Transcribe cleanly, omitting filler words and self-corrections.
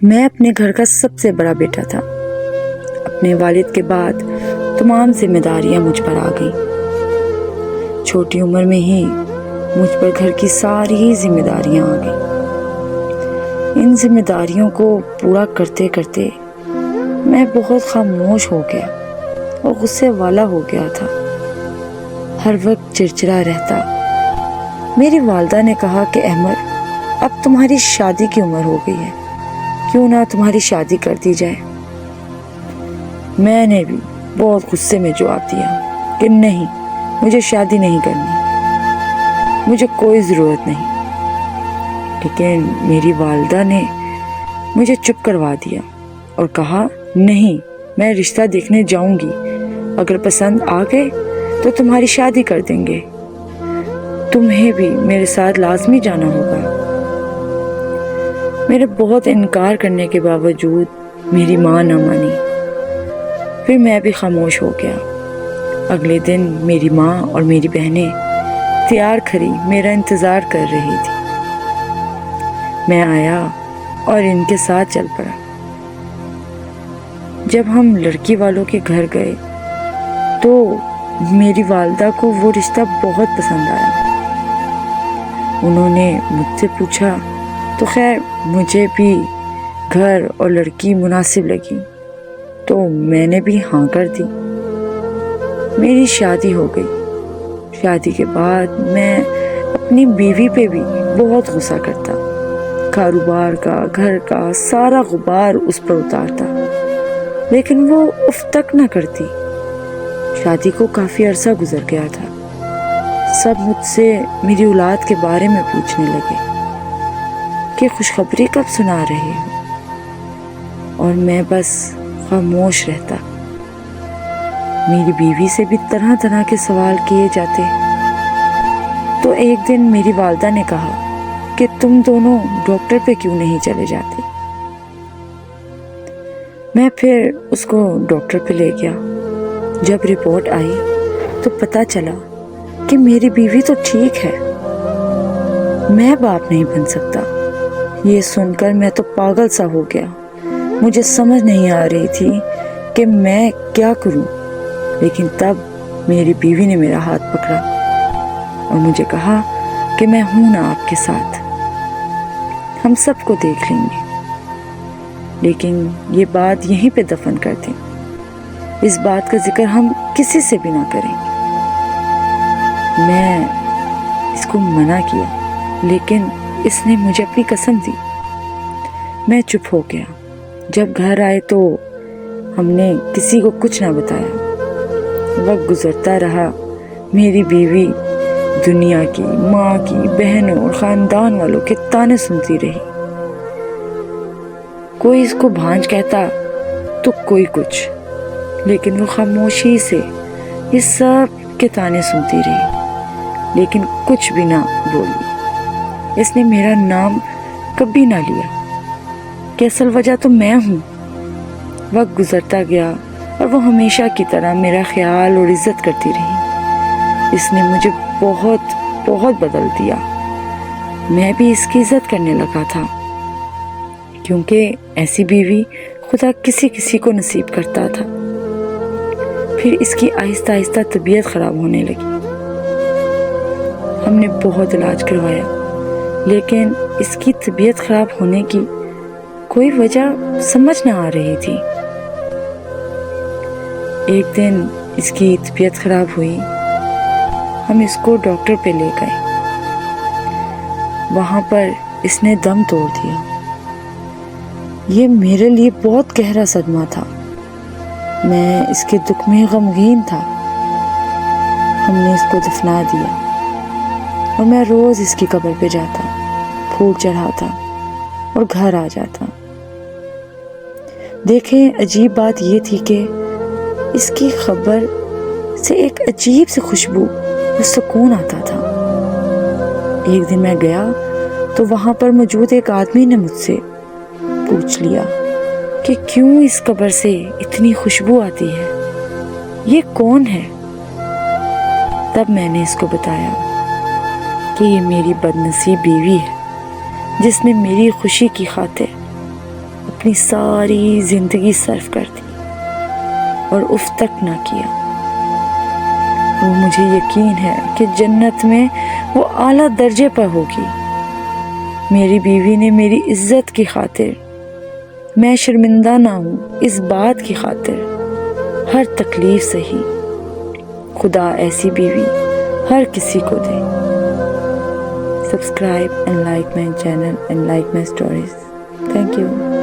میں اپنے گھر کا سب سے بڑا بیٹا تھا۔ اپنے والد کے بعد تمام ذمہ داریاں مجھ پر آ گئیں۔ چھوٹی عمر میں ہی مجھ پر گھر کی ساری ذمہ داریاں آ گئیں۔ ان ذمہ داریوں کو پورا کرتے کرتے میں بہت خاموش ہو گیا اور غصے والا ہو گیا تھا، ہر وقت چڑچڑا رہتا۔ میری والدہ نے کہا کہ احمد، اب تمہاری شادی کی عمر ہو گئی ہے، کیوں نہ تمہاری شادی کر دی جائے۔ میں نے بھی بہت غصے میں جواب دیا کہ نہیں، مجھے شادی نہیں کرنی، مجھے کوئی ضرورت نہیں۔ لیکن میری والدہ نے مجھے چپ کروا دیا اور کہا نہیں، میں رشتہ دیکھنے جاؤں گی، اگر پسند آ گئے تو تمہاری شادی کر دیں گے، تمہیں بھی میرے ساتھ لازمی جانا ہوگا۔ میرے بہت انکار کرنے کے باوجود میری ماں نہ مانی، پھر میں بھی خاموش ہو گیا۔ اگلے دن میری ماں اور میری بہنیں تیار کھڑی میرا انتظار کر رہی تھی۔ میں آیا اور ان کے ساتھ چل پڑا۔ جب ہم لڑکی والوں کے گھر گئے تو میری والدہ کو وہ رشتہ بہت پسند آیا۔ انہوں نے مجھ سے پوچھا تو خیر مجھے بھی گھر اور لڑکی مناسب لگی تو میں نے بھی ہاں کر دی۔ میری شادی ہو گئی۔ شادی کے بعد میں اپنی بیوی پہ بھی بہت غصہ کرتا، کاروبار کا، گھر کا سارا غبار اس پر اتارتا، لیکن وہ اف تک نہ کرتی۔ شادی کو کافی عرصہ گزر گیا تھا۔ سب مجھ سے میری اولاد کے بارے میں پوچھنے لگے کہ خوشخبری کب سنا رہے ہو، اور میں بس خاموش رہتا۔ میری بیوی سے بھی طرح طرح کے سوال کیے جاتے۔ تو ایک دن میری والدہ نے کہا کہ تم دونوں ڈاکٹر پہ کیوں نہیں چلے جاتے۔ میں پھر اس کو ڈاکٹر پہ لے گیا۔ جب رپورٹ آئی تو پتہ چلا کہ میری بیوی تو ٹھیک ہے، میں باپ نہیں بن سکتا۔ یہ سن کر میں تو پاگل سا ہو گیا۔ مجھے سمجھ نہیں آ رہی تھی کہ میں کیا کروں، لیکن تب میری بیوی نے میرا ہاتھ پکڑا اور مجھے کہا کہ میں ہوں نا آپ کے ساتھ، ہم سب کو دیکھ لیں گے، لیکن یہ بات یہیں پہ دفن کر دیں، اس بات کا ذکر ہم کسی سے بھی نہ کریں گے۔ میں اس کو منع کیا، لیکن اس نے مجھے اپنی قسم دی۔ میں چپ ہو گیا۔ جب گھر آئے تو ہم نے کسی کو کچھ نہ بتایا۔ وقت گزرتا رہا، میری بیوی دنیا کی، ماں کی، بہنوں اور خاندان والوں کے تانے سنتی رہی۔ کوئی اس کو بھانج کہتا تو کوئی کچھ، لیکن وہ خاموشی سے یہ سب کے تانے سنتی رہی، لیکن کچھ بھی نہ بولی۔ اس نے میرا نام کبھی نہ لیا کہ اصل وجہ تو میں ہوں۔ وقت گزرتا گیا اور وہ ہمیشہ کی طرح میرا خیال اور عزت کرتی رہی۔ اس نے مجھے بہت بہت بدل دیا۔ میں بھی اس کی عزت کرنے لگا تھا، کیونکہ ایسی بیوی خدا کسی کسی کو نصیب کرتا تھا۔ پھر اس کی آہستہ آہستہ طبیعت خراب ہونے لگی۔ ہم نے بہت علاج کروایا، لیکن اس کی طبیعت خراب ہونے کی کوئی وجہ سمجھ نہ آ رہی تھی۔ ایک دن اس کی طبیعت خراب ہوئی، ہم اس کو ڈاکٹر پہ لے گئے۔ وہاں پر اس نے دم توڑ دیا۔ یہ میرے لیے بہت گہرا صدمہ تھا۔ میں اس کے دکھ میں غمگین تھا۔ ہم نے اس کو دفنا دیا اور میں روز اس کی قبر پہ جاتا، پھول چڑھاتا اور گھر آ جاتا۔ دیکھیں، عجیب بات یہ تھی کہ اس کی خبر سے ایک عجیب سی خوشبو اور سکون آتا تھا۔ ایک دن میں گیا تو وہاں پر موجود ایک آدمی نے مجھ سے پوچھ لیا کہ کیوں اس قبر سے اتنی خوشبو آتی ہے، یہ کون ہے؟ تب میں نے اس کو بتایا کہ یہ میری بدنصیب بیوی ہے، جس نے میری خوشی کی خاطر اپنی ساری زندگی صرف کر دی اور اف تک نہ کیا۔ وہ مجھے یقین ہے کہ جنت میں وہ اعلیٰ درجے پر ہوگی۔ میری بیوی نے میری عزت کی خاطر میں شرمندہ نہ ہوں اس بات کی خاطر ہر تکلیف سہی۔ خدا ایسی بیوی ہر کسی کو دے۔ Subscribe and like my channel and like my stories. Thank you.